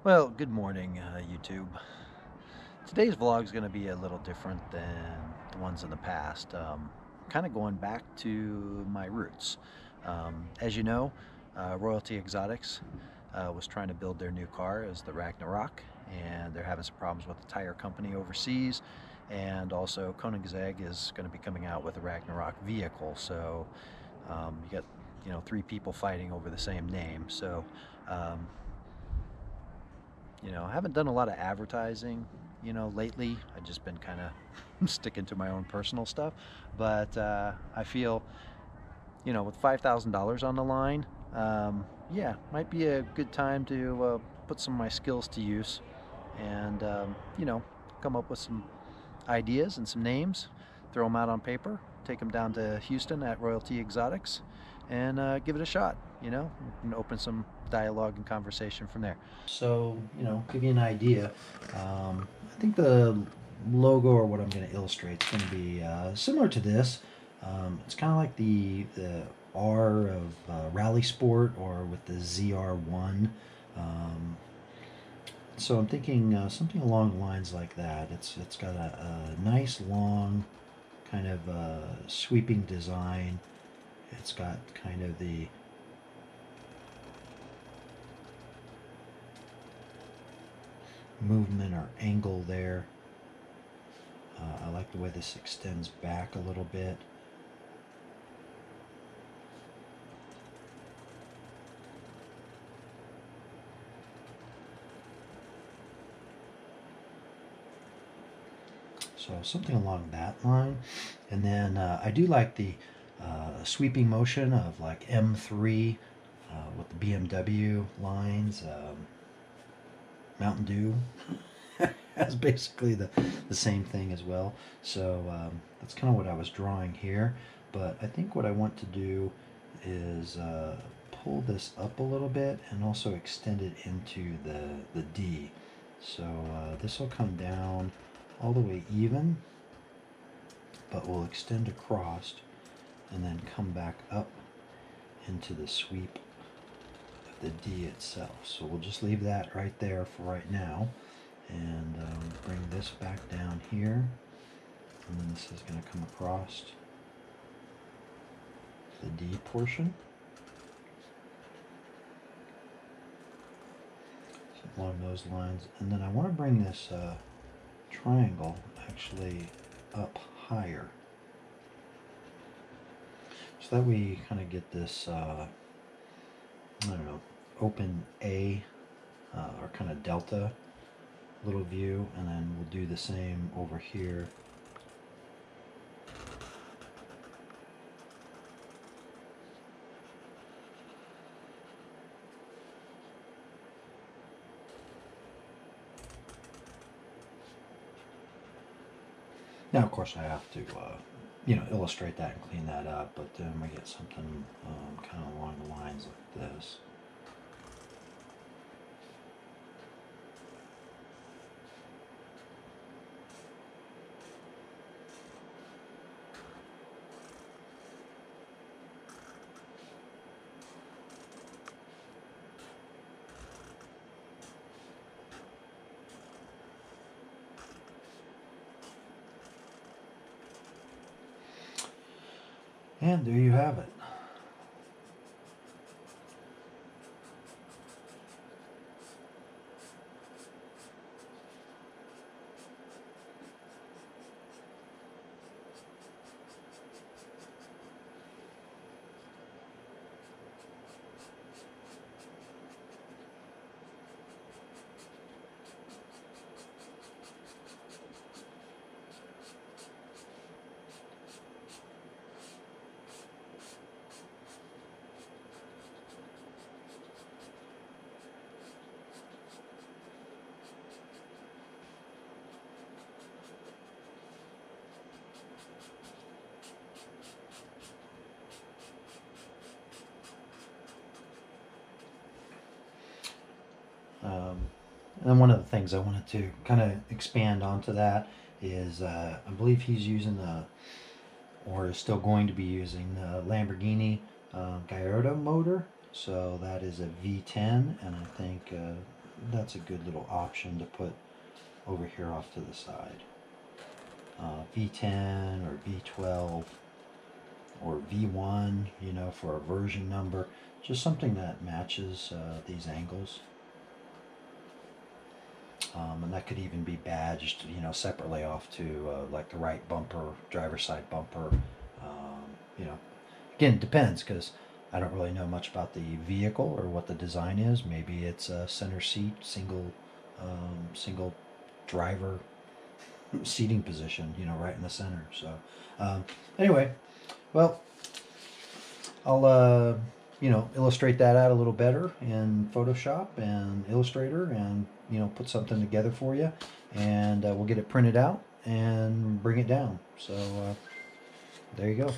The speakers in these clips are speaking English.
Well, good morning, YouTube. Today's vlog is going to be a little different than the ones in the past. Kind of going back to my roots. As you know, Royalty Exotics was trying to build their new car as the Ragnarok, and they're having some problems with the tire company overseas. And also, Koenigsegg is going to be coming out with a Ragnarok vehicle. So you got, three people fighting over the same name. So um, I haven't done a lot of advertising, lately. I've just been kind of sticking to my own personal stuff. But I feel, with $5,000 on the line, yeah, might be a good time to put some of my skills to use and, come up with some ideas and some names, throw them out on paper, take them down to Houston at Royalty Exotics, and give it a shot, and open some dialogue and conversation from there. So, give you an idea. I think the logo, or what I'm going to illustrate, is going to be similar to this. It's kind of like the R of Rally Sport, or with the ZR1. So I'm thinking something along the lines like that. It's got a nice long kind of sweeping design. It's got kind of the movement or angle there. I like the way this extends back a little bit. So something along that line. And then I do like the sweeping motion of like M3 with the BMW lines. Mountain Dew has basically the same thing as well. So that's kind of what I was drawing here. But I think what I want to do is pull this up a little bit and also extend it into the D. So this will come down all the way even, but will extend across and then come back up into the sweep of the D itself. So we'll just leave that right there for right now, and bring this back down here, and then this is going to come across the D portion. So along those lines, and then I want to bring this triangle actually up higher, so that we kind of get this I don't know, open A or kind of delta little view, and then we'll do the same over here. Now, of course, I have to, illustrate that and clean that up, but then we get something kind of along the lines like this. And there you have it. And then one of the things I wanted to kind of expand onto that is I believe he's using or is still going to be using the Lamborghini Gallardo motor. So that is a V10, and I think that's a good little option to put over here off to the side. V10 or V12 or V1, you know, for a version number, just something that matches these angles. And that could even be badged, you know, separately off to like the right bumper, driver's side bumper. You know, again, it depends, because I don't really know much about the vehicle or what the design is. Maybe it's a center seat, single driver seating position, you know, right in the center. So anyway, well, I'll you know, illustrate that out a little better in Photoshop and Illustrator, and you know, put something together for you, and we'll get it printed out and bring it down. So there you go.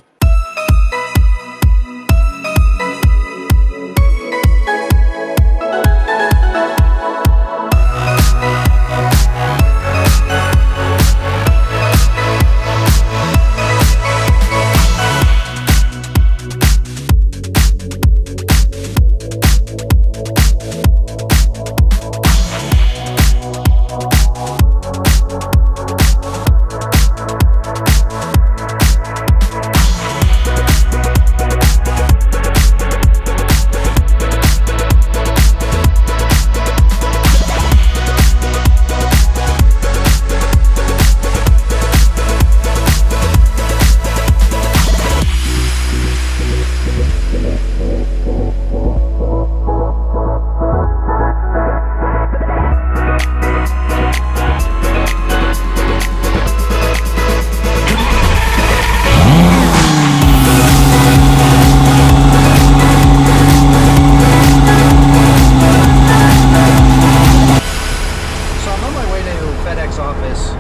Office,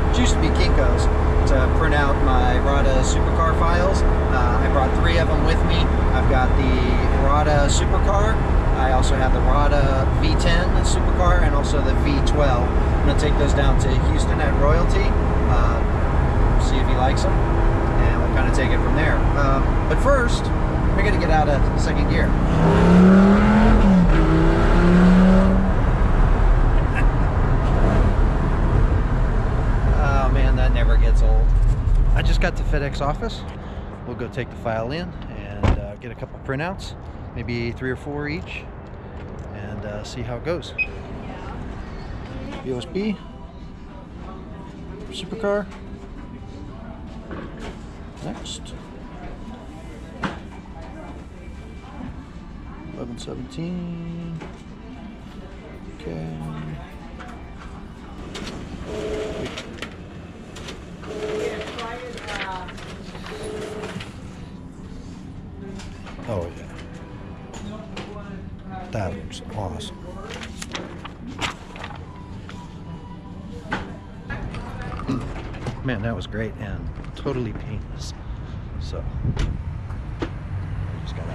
which used to be Kinko's, to print out my RADA Supercar files. I brought 3 of them with me. I've got the RADA Supercar, I also have the RADA v10 Supercar, and also the v12. I'm going to take those down to Houston at Royalty, see if he likes them, and we'll kind of take it from there. But first, we're going to get out of second gear. Never gets old. I just got to FedEx office. We'll go take the file in and get a couple printouts, maybe 3 or 4 each, and see how it goes. USB, Supercar, next, 1117, okay. Oh yeah, that looks awesome. Man, that was great and totally painless. So just gotta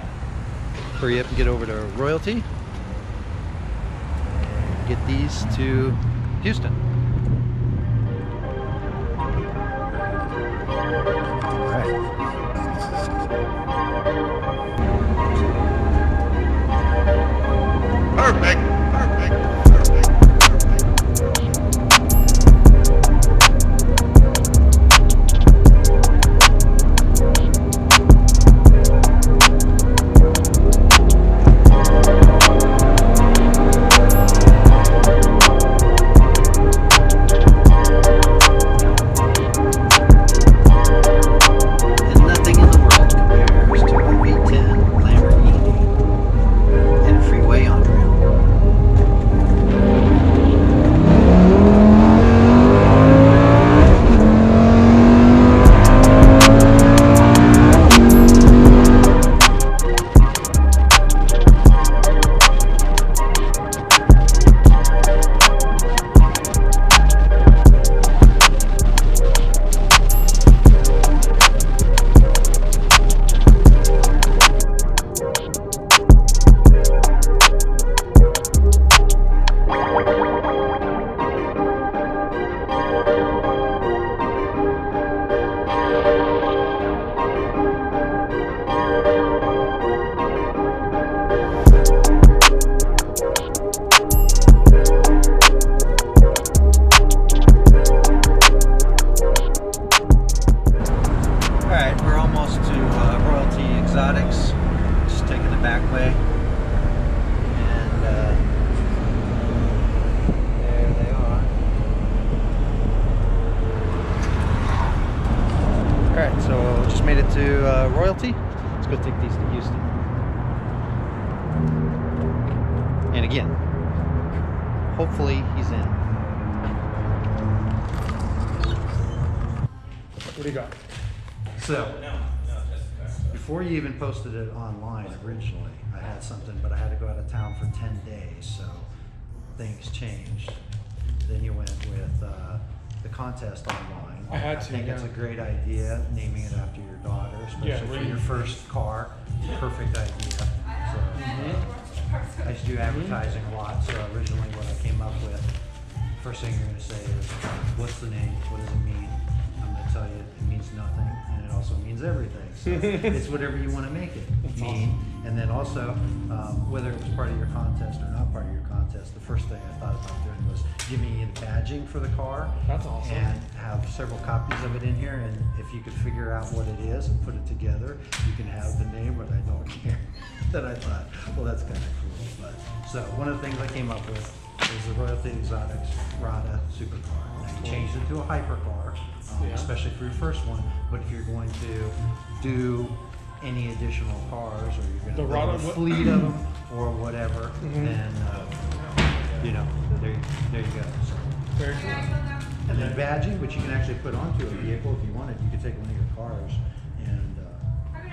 hurry up and get over to Royalty and get these to Houston. All right. Perfect. Freeway on trail. exotics, just taking the back way, and there they are. Alright, so just made it to Royalty. Let's go take these to Houston. And again, hopefully he's in. What do you got? So, before you even posted it online originally, I had something, but I had to go out of town for 10 days, so things changed. Then you went with the contest online. I had to, I think it's yeah. a great idea, naming it after your daughter, especially Yeah, for really. your first car. Perfect idea. So, I used to do advertising a lot, so originally what I came up with, first thing you're going to say is, what's the name? What does it mean? I'm going to tell you it means nothing, and it also means everything. So it's whatever you want to make it mean. And then also, whether it was part of your contest or not part of your contest, the first thing I thought about doing was giving you the badging for the car. That's awesome. And have several copies of it in here, and if you could figure out what it is and put it together, you can have the name, but I don't care. Then I thought, well, that's kind of cool. But so one of the things I came up with is the Royalty Exotics RADA Supercar. Now you changed it to a hypercar, especially for your first one. But if you're going to do any additional cars, or you're going to build a fleet of them, or whatever, then you know, there you go. So. Very cool. And then badging, which you can actually put onto a vehicle if you wanted. You could take one of your cars and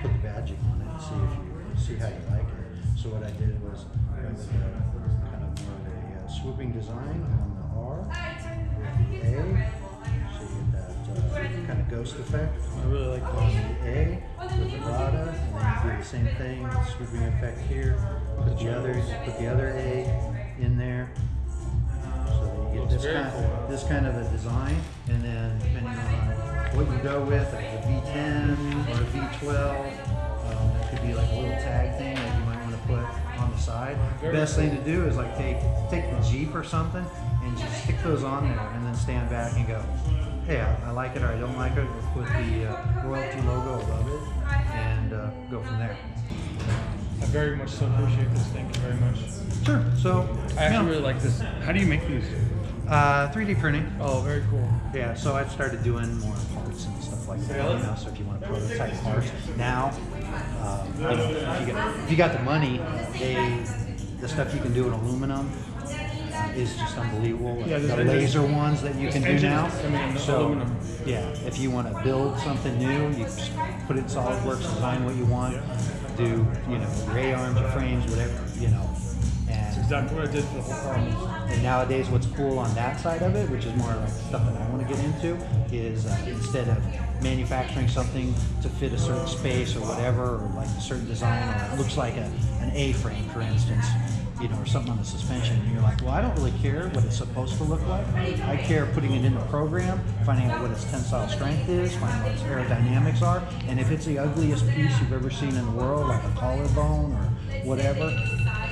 put the badging on it and see how you like it. So what I did was I went with kind of more of a swooping design on the R, with the A, so you get that kind of ghost effect. I really like On the A with the RADA, and then you do the same thing, swooping effect here. Put the other A in there. So that you get this kind of a design, and then depending on what you go with, like a V10 or a V12, it could be like a little tag thing that you might want to put on the side. The best thing to do is like take the Jeep or something and just stick those on there, and then stand back and go, hey, I like it or I don't like it, or put the Royalty logo above it, and go from there. I very much so appreciate this. Thank you very much. Sure. So I actually really like this. How do you make these? 3D printing. Oh, very cool. Yeah, so I've started doing more parts and stuff like that. Really? You know, so if you want to prototype parts now, you know, if you got the money, the stuff you can do in aluminum is just unbelievable. Yeah, the laser ones that you can do now. So aluminum. yeah, if you want to build something new, you just put it in SolidWorks, design what you want, do you know your A-arms, your frames, whatever, you know. That's exactly what I did for the whole car. And nowadays what's cool on that side of it, which is more like stuff that I want to get into, is instead of manufacturing something to fit a certain space or whatever, or like a certain design, or it looks like an A-frame, for instance, you know, or something on the suspension, and you're like, well, I don't really care what it's supposed to look like. I care putting it in the program, finding out what its tensile strength is, finding out what its aerodynamics are, and if it's the ugliest piece you've ever seen in the world, like a collarbone or whatever,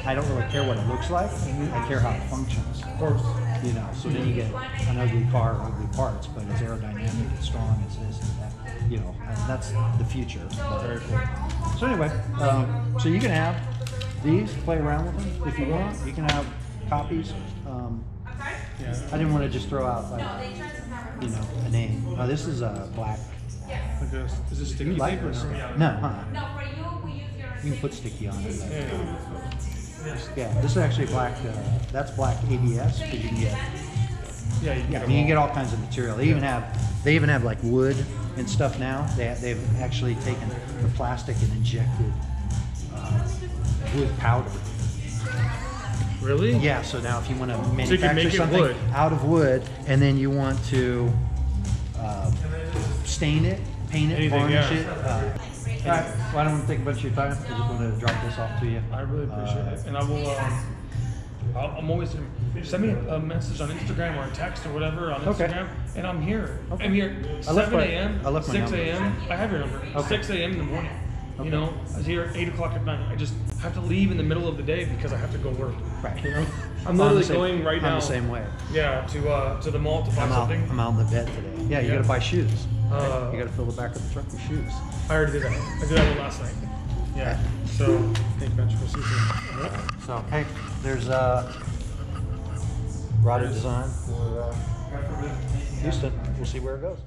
I don't really care what it looks like. I care how it functions. Of course. You know, so then you get an ugly car or ugly parts, but it's aerodynamic, it's strong, it's this and that. You know, and that's the future. Very cool. So anyway, so you can have these, play around with them if you want. You can have copies. Yeah. I didn't want to just throw out like, you know, a name. This is a black. Like this. Is this sticky You like tape or this? no? No, huh? You can put sticky on it. Yeah, this is actually black. That's black ABS, because you can get. Yeah, you can get all kinds of material. They even have like wood and stuff now. They've actually taken the plastic and injected wood powder. Really? Yeah. So now if you want to So you can manufacture make it something wood. out of wood, and then you want to stain it, paint it, Anything, varnish yeah. it. All right. Well, I don't want to take a bunch of your time. I just want to drop this off to you. I really appreciate it, and I will. I'm always send me a message on Instagram or a text or whatever on Instagram, and I'm here. Okay. I'm here 7 a.m., I left my 6 number. a.m. I have your number. Okay. 6 a.m. in the morning. Okay. You know, I was here at 8 o'clock at night. I just have to leave in the middle of the day because I have to go work. Right. You know, I'm literally going right now. I'm the same way. Yeah, to the mall to buy something. I'm out in the bed today. Yeah, you got to buy shoes. You got to fill the back of the truck with shoes. I already did that. I did that one last night. Yeah. So thank you, we'll see you soon. All right. So hey, there's RADA design for Houston. We'll see where it goes.